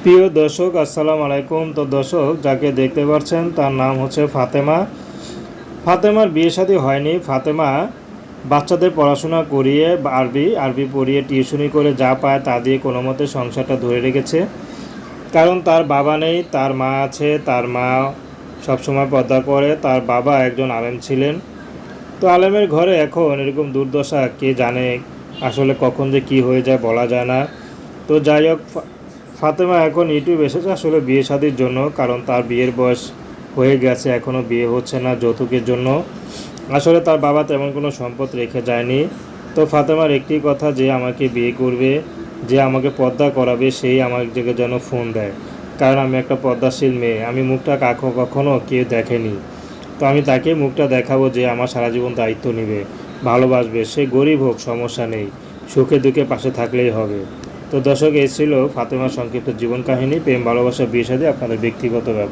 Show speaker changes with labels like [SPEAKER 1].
[SPEAKER 1] প্রিয় দর্শক, আসসালামু আলাইকুম। তো দর্শক, যাকে দেখতে পাচ্ছেন তার নাম হচ্ছে ফাতেমা। ফাতেমার বিয়ে শাদী হয়নি। ফাতেমা বাচ্চাদের পড়াশোনা করিয়ে আরবি পড়িয়ে টিউশনি করে যা পায় তা দিয়ে কোনো মতে সংসারটা ধরে রেখেছে। কারণ তার বাবা নেই, তার মা আছে। তার মা সবসময় পর্দা করে। তার বাবা একজন আলেম ছিলেন। তো আলেমের ঘরে এখন এরকম দুর্দশা, কে জানে আসলে কখন যে কী হয়ে যায় বলা যায় না। তো যাই হোক, ফাতেমা এখন ইউটিউব এসেছে আসলে বিয়ে শাদির জন্য, কারণ তার বিয়ের বয়স হয়ে গেছে, এখনও বিয়ে হচ্ছে না যৌতুকের জন্য। আসলে তার বাবা তেমন কোনো সম্পদ রেখে যায়নি। তো ফাতেমার একটি কথা, যে আমাকে বিয়ে করবে, যে আমাকে পর্দা করাবে, সেই আমাকে যেন ফোন দেয়। কারণ আমি একটা পর্দাশীল মেয়ে, আমি মুখটা কখনও কেউ দেখেনি। তো আমি তাকে মুখটা দেখাবো, যে আমার সারা জীবন দায়িত্ব নেবে, ভালোবাসবে। সে গরিব হোক সমস্যা নেই, সুখে দুঃখে পাশে থাকলেই হবে। তো দর্শক, এই ছিল ফাতেমার সংক্ষিপ্ত জীবন কাহিনী, প্রেম ভালোবাসা বিয়ে শাদী আপনাদের ব্যক্তিগত ব্যাপার।